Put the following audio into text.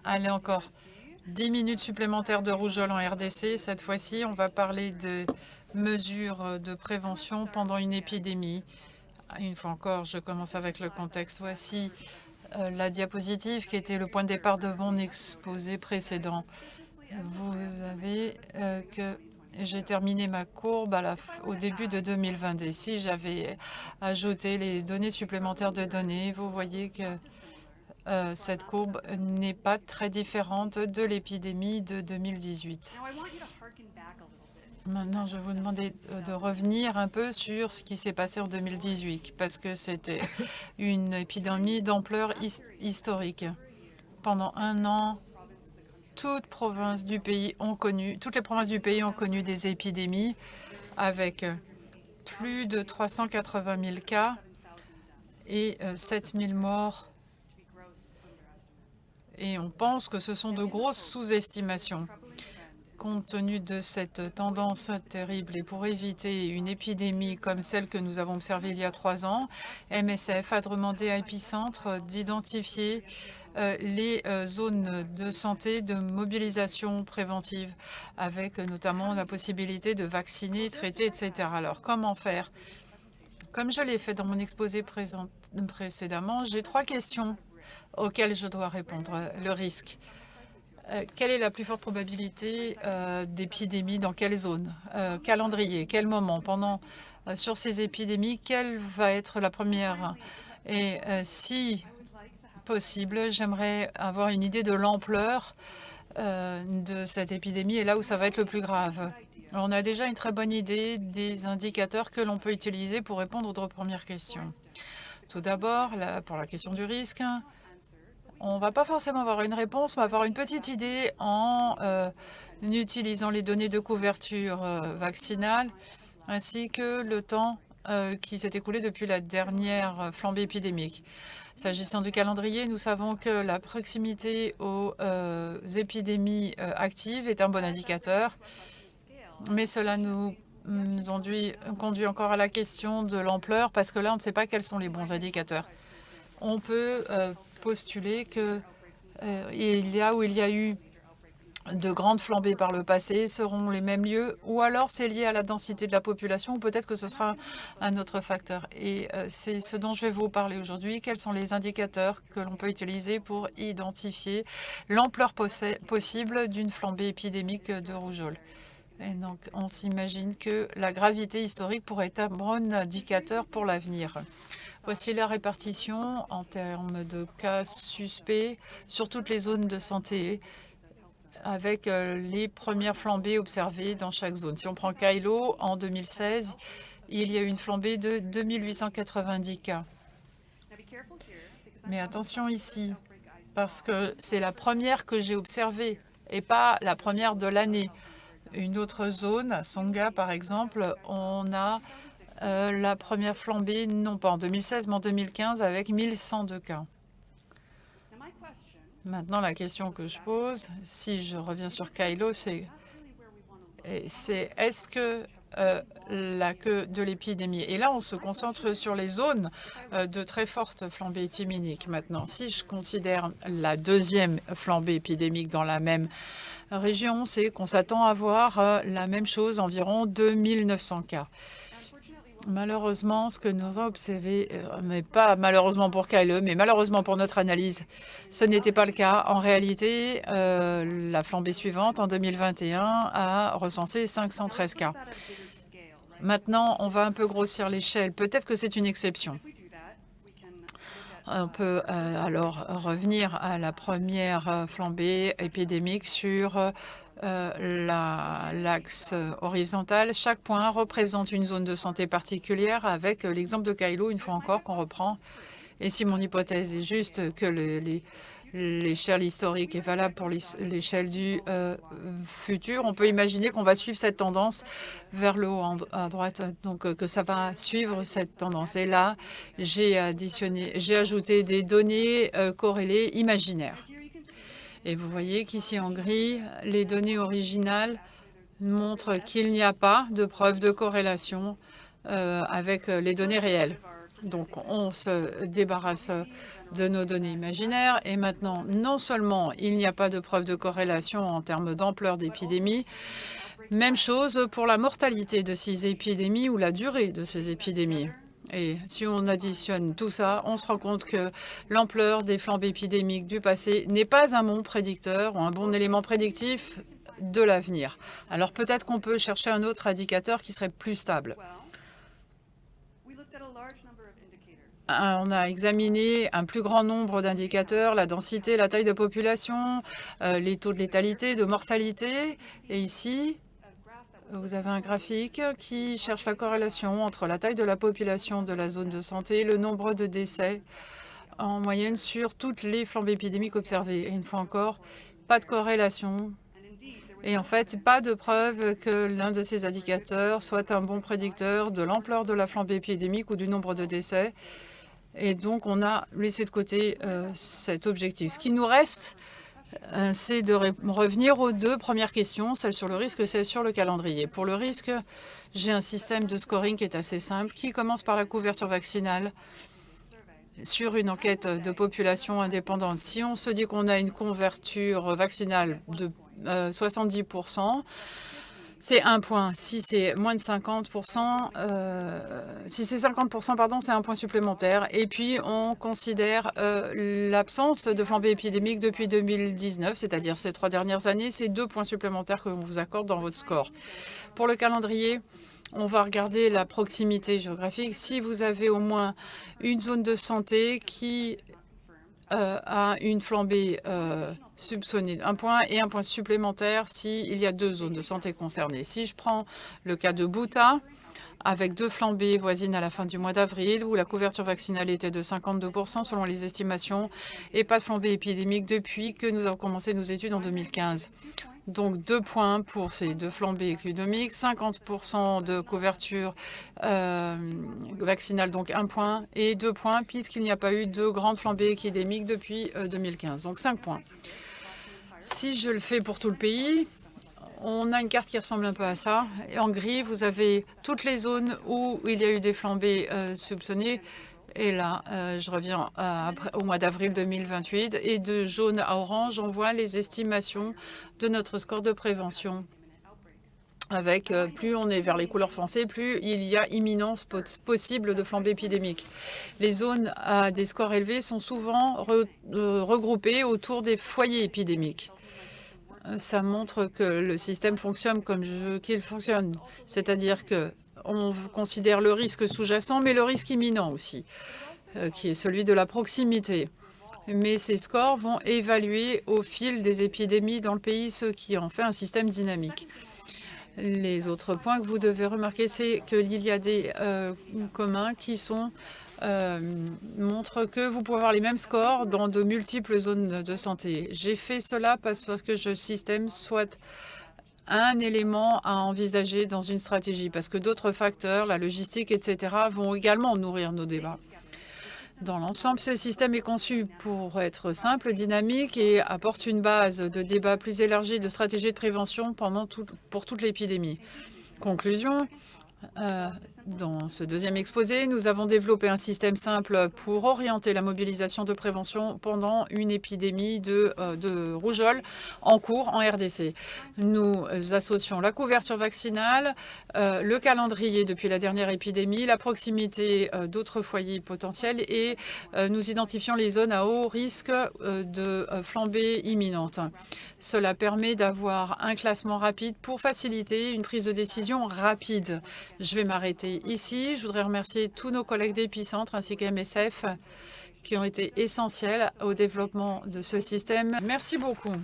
Allez, encore 10 minutes supplémentaires de rougeole en RDC. Cette fois-ci, on va parler de mesures de prévention pendant une épidémie. Une fois encore, je commence avec le contexte. Voici la diapositive qui était le point de départ de mon exposé précédent. Vous avez que j'ai terminé ma courbe au début de 2020. Et si j'avais ajouté les données supplémentaires de données, vous voyez que cette courbe n'est pas très différente de l'épidémie de 2018. Maintenant, je vais vous demander de revenir un peu sur ce qui s'est passé en 2018, parce que c'était une épidémie d'ampleur historique. Pendant un an, toutes les provinces du pays ont connu des épidémies avec plus de 380 000 cas et 7 000 morts. Et on pense que ce sont de grosses sous-estimations. Compte tenu de cette tendance terrible et pour éviter une épidémie comme celle que nous avons observée il y a 3 ans, MSF a demandé à Épicentre d'identifier les zones de santé de mobilisation préventive, avec notamment la possibilité de vacciner, traiter, etc. Alors, comment faire? Comme je l'ai fait dans mon exposé précédemment, j'ai 3 questions auxquelles je dois répondre. Le risque. Quelle est la plus forte probabilité d'épidémie dans quelle zone? Calendrier, quel moment? Sur ces épidémies, quelle va être la première? Et si possible, j'aimerais avoir une idée de l'ampleur de cette épidémie et là où ça va être le plus grave. On a déjà une très bonne idée des indicateurs que l'on peut utiliser pour répondre aux 2 premières questions. Tout d'abord, pour la question du risque, on ne va pas forcément avoir une réponse, on va avoir une petite idée en utilisant les données de couverture vaccinale ainsi que le temps qui s'est écoulé depuis la dernière flambée épidémique. S'agissant du calendrier, nous savons que la proximité aux épidémies actives est un bon indicateur, mais cela nous conduit encore à la question de l'ampleur parce que là, on ne sait pas quels sont les bons indicateurs. On peut postuler que il y a eu de grandes flambées par le passé seront les mêmes lieux, ou alors c'est lié à la densité de la population, ou peut-être que ce sera un autre facteur. Et c'est ce dont je vais vous parler aujourd'hui. Quels sont les indicateurs que l'on peut utiliser pour identifier l'ampleur possible d'une flambée épidémique de rougeole? Et donc, on s'imagine que la gravité historique pourrait être un bon indicateur pour l'avenir. Voici la répartition en termes de cas suspects sur toutes les zones de santé, avec les premières flambées observées dans chaque zone. Si on prend Kailo, en 2016, il y a eu une flambée de 2890 cas. Mais attention ici, parce que c'est la première que j'ai observée et pas la première de l'année. Une autre zone, à Songa par exemple, on a la première flambée, non pas en 2016, mais en 2015, avec 1102 cas. Maintenant, la question que je pose, si je reviens sur Kailo, c'est est-ce que la queue de l'épidémie? Et là, on se concentre sur les zones de très forte flambée épidémique. Maintenant, si je considère la deuxième flambée épidémique dans la même région, c'est qu'on s'attend à voir la même chose, environ 2900 cas. Malheureusement, ce que nous avons observé, mais pas malheureusement pour Kailo, mais malheureusement pour notre analyse, ce n'était pas le cas. En réalité, la flambée suivante, en 2021, a recensé 513 cas. Maintenant, on va un peu grossir l'échelle. Peut-être que c'est une exception. On peut alors revenir à la première flambée épidémique sur l'axe horizontal. Chaque point représente une zone de santé particulière avec l'exemple de Kailo, une fois encore, qu'on reprend. Et si mon hypothèse est juste que l'échelle historique est valable pour l'échelle du futur, on peut imaginer qu'on va suivre cette tendance vers le haut à droite, donc que ça va suivre cette tendance. Et là, j'ai ajouté des données corrélées imaginaires. Et vous voyez qu'ici en gris, les données originales montrent qu'il n'y a pas de preuve de corrélation avec les données réelles. Donc, on se débarrasse de nos données imaginaires. Et maintenant, non seulement il n'y a pas de preuve de corrélation en termes d'ampleur d'épidémie, même chose pour la mortalité de ces épidémies ou la durée de ces épidémies. Et si on additionne tout ça, on se rend compte que l'ampleur des flambées épidémiques du passé n'est pas un bon prédicteur ou un bon élément prédictif de l'avenir. Alors peut-être qu'on peut chercher un autre indicateur qui serait plus stable. On a examiné un plus grand nombre d'indicateurs, la densité, la taille de population, les taux de létalité, de mortalité. Et ici, vous avez un graphique qui cherche la corrélation entre la taille de la population de la zone de santé et le nombre de décès en moyenne sur toutes les flambées épidémiques observées. Et une fois encore, pas de corrélation. Et en fait, pas de preuve que l'un de ces indicateurs soit un bon prédicteur de l'ampleur de la flambée épidémique ou du nombre de décès. Et donc, on a laissé de côté cet objectif. Ce qui nous reste, c'est de revenir aux deux premières questions, celle sur le risque et celle sur le calendrier. Pour le risque, j'ai un système de scoring qui est assez simple, qui commence par la couverture vaccinale sur une enquête de population indépendante. Si on se dit qu'on a une couverture vaccinale de 70%, c'est un point. Si c'est moins de 50%, si c'est 50%, pardon, c'est un point supplémentaire. Et puis, on considère l'absence de flambée épidémique depuis 2019, c'est-à-dire ces 3 dernières années, c'est 2 points supplémentaires que l'on vous accorde dans votre score. Pour le calendrier, on va regarder la proximité géographique. Si vous avez au moins une zone de santé qui a une flambée soupçonnée, un point et un point supplémentaire s'il y a 2 zones de santé concernées. Si je prends le cas de Bhouta, avec 2 flambées voisines à la fin du mois d'avril, où la couverture vaccinale était de 52% selon les estimations, et pas de flambée épidémique depuis que nous avons commencé nos études en 2015. Donc 2 points pour ces 2 flambées épidémiques, 50% de couverture vaccinale, donc 1 point, et 2 points puisqu'il n'y a pas eu de grande flambée épidémique depuis 2015, donc 5 points. Si je le fais pour tout le pays, on a une carte qui ressemble un peu à ça. Et en gris, vous avez toutes les zones où il y a eu des flambées soupçonnées. Et là, je reviens au mois d'avril 2028. Et de jaune à orange, on voit les estimations de notre score de prévention. Avec plus on est vers les couleurs foncées, plus il y a imminence possible de flambée épidémique. Les zones à des scores élevés sont souvent regroupées autour des foyers épidémiques. Ça montre que le système fonctionne comme je veux qu'il fonctionne. C'est-à-dire qu'on considère le risque sous-jacent, mais le risque imminent aussi, qui est celui de la proximité. Mais ces scores vont évaluer au fil des épidémies dans le pays, ce qui en fait un système dynamique. Les autres points que vous devez remarquer, c'est qu'il y a des communs qui montrent que vous pouvez avoir les mêmes scores dans de multiples zones de santé. J'ai fait cela parce que le système soit un élément à envisager dans une stratégie, parce que d'autres facteurs, la logistique, etc., vont également nourrir nos débats. Dans l'ensemble, ce système est conçu pour être simple, dynamique et apporte une base de débat plus élargie de stratégies de prévention pour toute l'épidémie. Conclusion, dans ce deuxième exposé, nous avons développé un système simple pour orienter la mobilisation de prévention pendant une épidémie de rougeole en cours en RDC. Nous associons la couverture vaccinale, le calendrier depuis la dernière épidémie, la proximité d'autres foyers potentiels et nous identifions les zones à haut risque de flambée imminente. Cela permet d'avoir un classement rapide pour faciliter une prise de décision rapide. Je vais m'arrêter ici. Je voudrais remercier tous nos collègues d'Épicentre ainsi qu'MSF qui ont été essentiels au développement de ce système. Merci beaucoup.